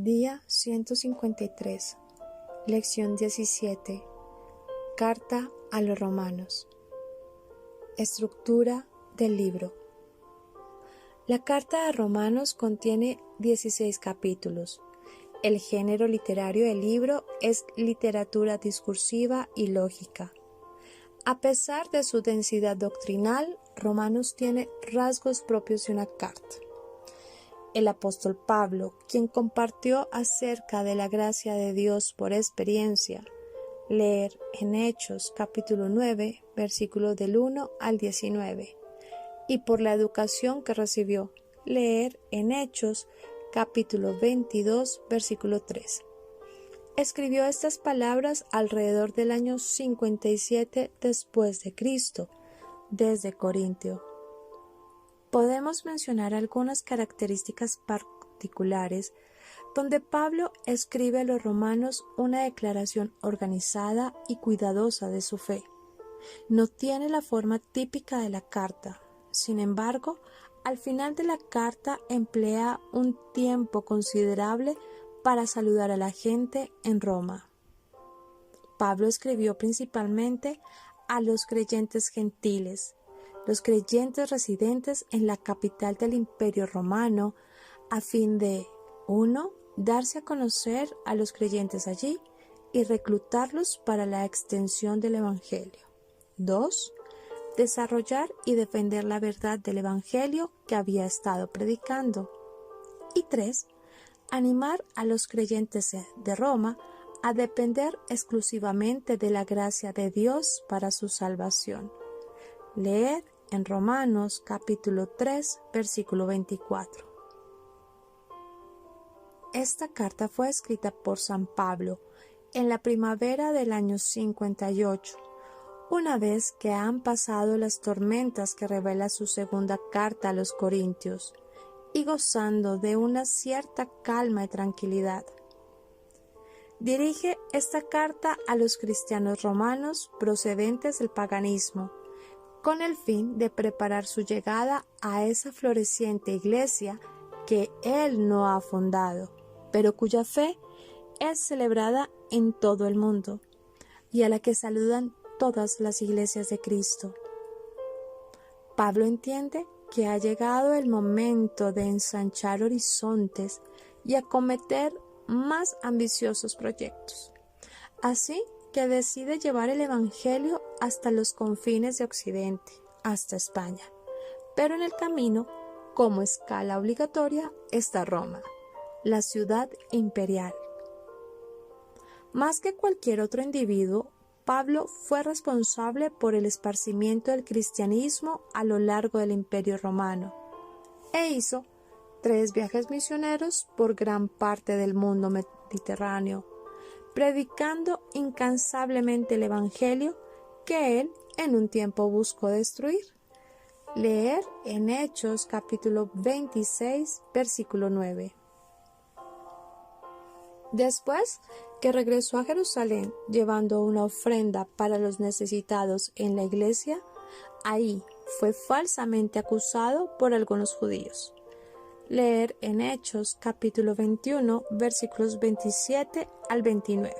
Día 153. Lección 17. Carta a los Romanos. Estructura del libro. La carta a Romanos contiene 16 capítulos. El género literario del libro es literatura discursiva y lógica. A pesar de su densidad doctrinal, Romanos tiene rasgos propios de una carta. El apóstol Pablo, quien compartió acerca de la gracia de Dios por experiencia, leer en Hechos capítulo 9, versículos del 1 al 19, y por la educación que recibió, leer en Hechos capítulo 22, versículo 3. Escribió estas palabras alrededor del año 57 después de Cristo, desde Corintio. Podemos mencionar algunas características particulares donde Pablo escribe a los romanos una declaración organizada y cuidadosa de su fe. No tiene la forma típica de la carta. Sin embargo, al final de la carta emplea un tiempo considerable para saludar a la gente en Roma. Pablo escribió principalmente a los creyentes gentiles, los creyentes residentes en la capital del Imperio Romano, a fin de 1. Darse a conocer a los creyentes allí y reclutarlos para la extensión del Evangelio. 2. Desarrollar y defender la verdad del Evangelio que había estado predicando. Y 3. Animar a los creyentes de Roma a depender exclusivamente de la gracia de Dios para su salvación. Leer en Romanos capítulo 3, versículo 24. Esta carta fue escrita por San Pablo en la primavera del año 58, una vez que han pasado las tormentas que revela su segunda carta a los Corintios, y gozando de una cierta calma y tranquilidad. Dirige esta carta a los cristianos romanos procedentes del paganismo, con el fin de preparar su llegada a esa floreciente iglesia que él no ha fundado, pero cuya fe es celebrada en todo el mundo, y a la que saludan todas las iglesias de Cristo. Pablo entiende que ha llegado el momento de ensanchar horizontes y acometer más ambiciosos proyectos. Así que decide llevar el Evangelio hasta los confines de Occidente, hasta España. Pero en el camino, como escala obligatoria, está Roma, la ciudad imperial. Más que cualquier otro individuo, Pablo fue responsable por el esparcimiento del cristianismo a lo largo del Imperio Romano e hizo 3 viajes misioneros por gran parte del mundo mediterráneo, predicando incansablemente el Evangelio que él en un tiempo buscó destruir. Leer en Hechos capítulo 26, versículo 9. Después que regresó a Jerusalén llevando una ofrenda para los necesitados en la iglesia, ahí fue falsamente acusado por algunos judíos. Leer en Hechos capítulo 21, versículos 27 al 29.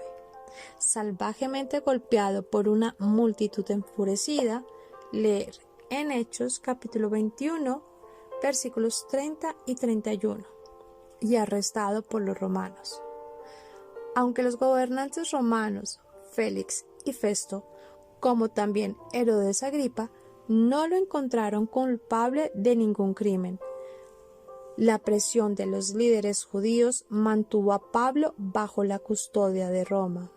Salvajemente golpeado por una multitud enfurecida, leer en Hechos capítulo 21, versículos 30 y 31, y arrestado por los romanos. Aunque los gobernantes romanos, Félix y Festo, como también Herodes Agripa, no lo encontraron culpable de ningún crimen, la presión de los líderes judíos mantuvo a Pablo bajo la custodia de Roma.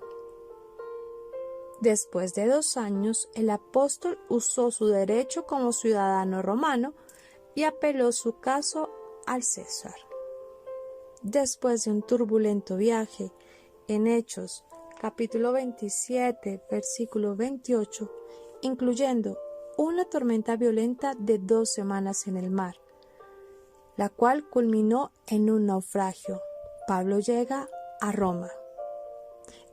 Después de 2 años, el apóstol usó su derecho como ciudadano romano y apeló su caso al César. Después de un turbulento viaje, en Hechos capítulo 27, versículo 28, incluyendo una tormenta violenta de 2 semanas en el mar, la cual culminó en un naufragio, Pablo llega a Roma.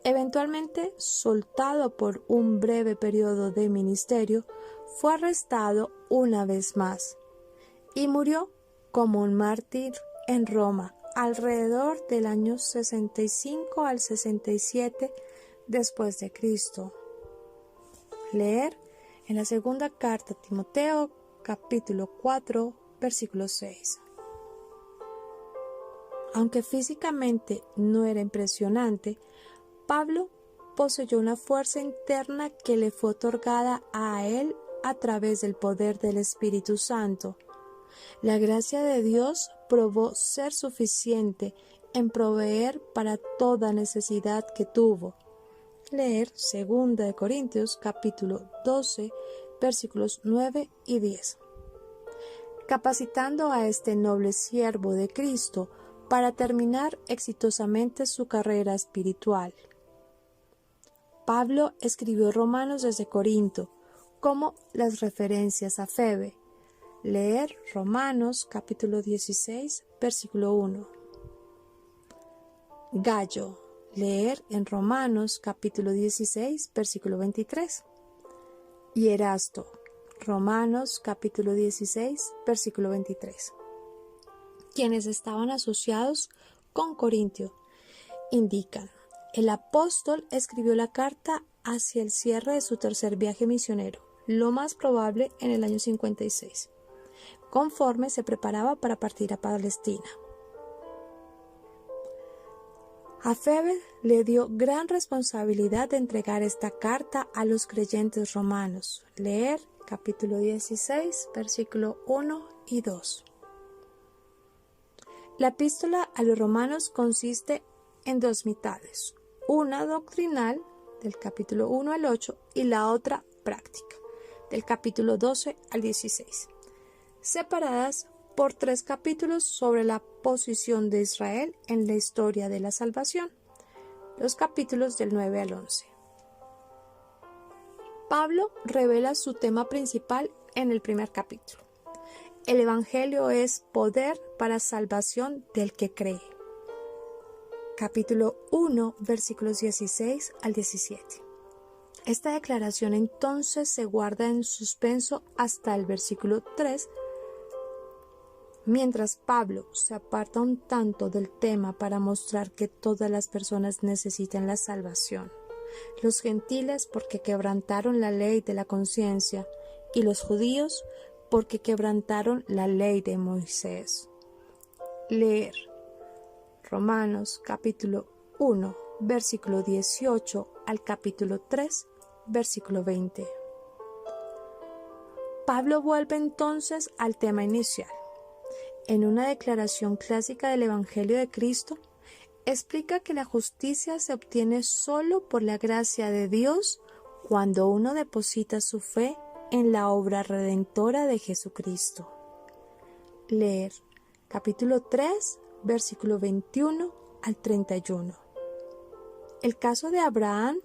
Eventualmente, soltado por un breve periodo de ministerio, fue arrestado una vez más y murió como un mártir en Roma alrededor del año 65 al 67 después de Cristo. Leer en la segunda carta a Timoteo, capítulo 4, versículo 6. Aunque físicamente no era impresionante, Pablo poseyó una fuerza interna que le fue otorgada a él a través del poder del Espíritu Santo. La gracia de Dios probó ser suficiente en proveer para toda necesidad que tuvo. Leer 2 Corintios capítulo 12, versículos 9 y 10. Capacitando a este noble siervo de Cristo para terminar exitosamente su carrera espiritual. Pablo escribió Romanos desde Corinto, como las referencias a Febe. Leer Romanos capítulo 16, versículo 1. Gallo. Leer en Romanos capítulo 16, versículo 23. Y Erasto. Romanos capítulo 16, versículo 23. Quienes estaban asociados con Corintio indican: el apóstol escribió la carta hacia el cierre de su tercer viaje misionero, lo más probable en el año 56, conforme se preparaba para partir a Palestina. A Febe le dio gran responsabilidad de entregar esta carta a los creyentes romanos. Leer capítulo 16, versículo 1 y 2. La epístola a los romanos consiste en dos mitades, una doctrinal del capítulo 1 al 8 y la otra práctica del capítulo 12 al 16, separadas por 3 capítulos sobre la posición de Israel en la historia de la salvación, los capítulos del 9 al 11. Pablo revela su tema principal en el primer capítulo. El Evangelio es poder para salvación del que cree. Capítulo 1, versículos 16 al 17. Esta declaración entonces se guarda en suspenso hasta el versículo 3, mientras Pablo se aparta un tanto del tema para mostrar que todas las personas necesitan la salvación. Los gentiles porque quebrantaron la ley de la conciencia y los judíos porque quebrantaron la ley de Moisés. Leer Romanos capítulo 1, versículo 18 al capítulo 3, versículo 20. Pablo vuelve entonces al tema inicial. En una declaración clásica del Evangelio de Cristo, explica que la justicia se obtiene solo por la gracia de Dios cuando uno deposita su fe en la obra redentora de Jesucristo. Leer capítulo 3, versículo 21 al 31. El caso de Abraham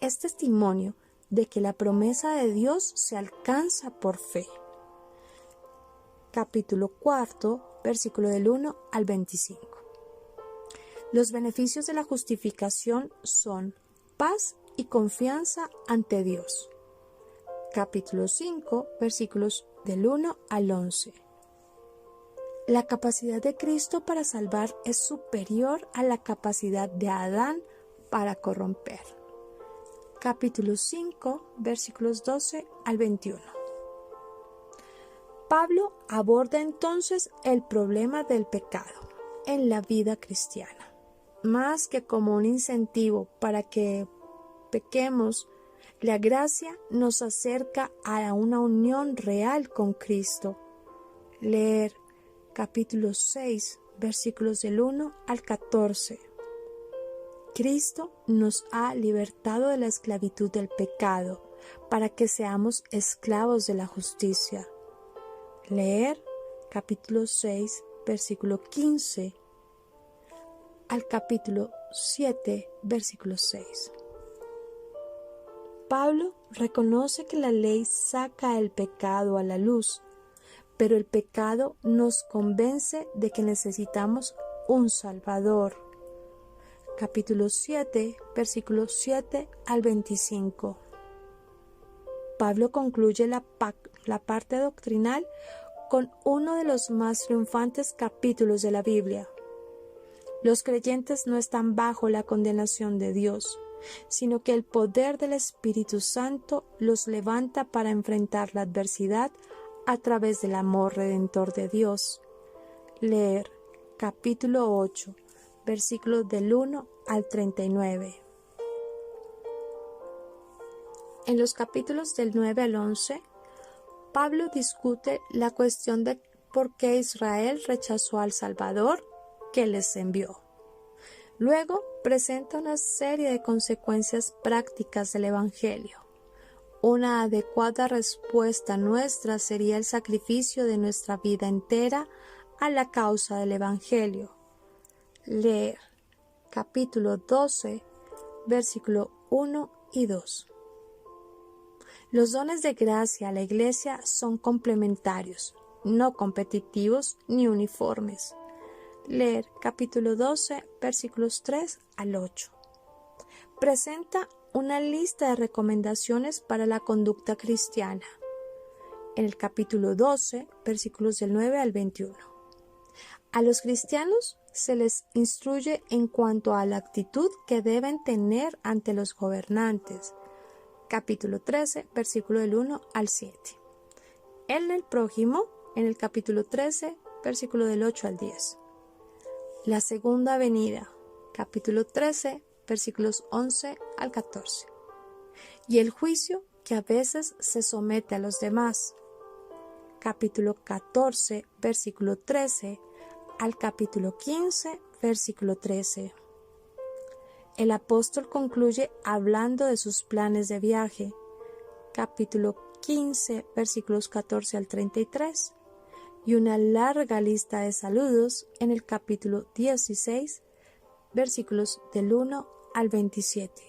es testimonio de que la promesa de Dios se alcanza por fe. Capítulo 4, versículo del 1 al 25. Los beneficios de la justificación son paz y confianza ante Dios. Capítulo 5, versículos del 1 al 11. La capacidad de Cristo para salvar es superior a la capacidad de Adán para corromper. Capítulo 5, versículos 12 al 21. Pablo aborda entonces el problema del pecado en la vida cristiana, más que como un incentivo para que pequemos. La gracia nos acerca a una unión real con Cristo. Leer capítulo 6, versículos del 1 al 14. Cristo nos ha libertado de la esclavitud del pecado para que seamos esclavos de la justicia. Leer capítulo 6, versículo 15 al capítulo 7, versículo 6. Pablo reconoce que la ley saca el pecado a la luz, pero el pecado nos convence de que necesitamos un Salvador. Capítulo 7, versículos 7 al 25. Pablo concluye la parte doctrinal con uno de los más triunfantes capítulos de la Biblia. Los creyentes no están bajo la condenación de Dios, sino que el poder del Espíritu Santo los levanta para enfrentar la adversidad a través del amor redentor de Dios. Leer capítulo 8, versículos del 1 al 39. En los capítulos del 9 al 11, Pablo discute la cuestión de por qué Israel rechazó al Salvador que les envió. Luego presenta una serie de consecuencias prácticas del Evangelio. Una adecuada respuesta nuestra sería el sacrificio de nuestra vida entera a la causa del Evangelio. Leer capítulo 12, versículo 1 y 2. Los dones de gracia a la Iglesia son complementarios, no competitivos ni uniformes. Leer capítulo 12, versículos 3 al 8. Presenta una lista de recomendaciones para la conducta cristiana. En el capítulo 12, versículos del 9 al 21. A los cristianos se les instruye en cuanto a la actitud que deben tener ante los gobernantes. Capítulo 13, versículo del 1 al 7. En el prójimo, en el capítulo 13, versículo del 8 al 10. La segunda venida, capítulo 13, versículos 11 al 14. Y el juicio que a veces se somete a los demás. Capítulo 14, versículo 13 al capítulo 15, versículo 13. El apóstol concluye hablando de sus planes de viaje. Capítulo 15, versículos 14 al 33. Y una larga lista de saludos en el capítulo 16, versículos del 1 al 27.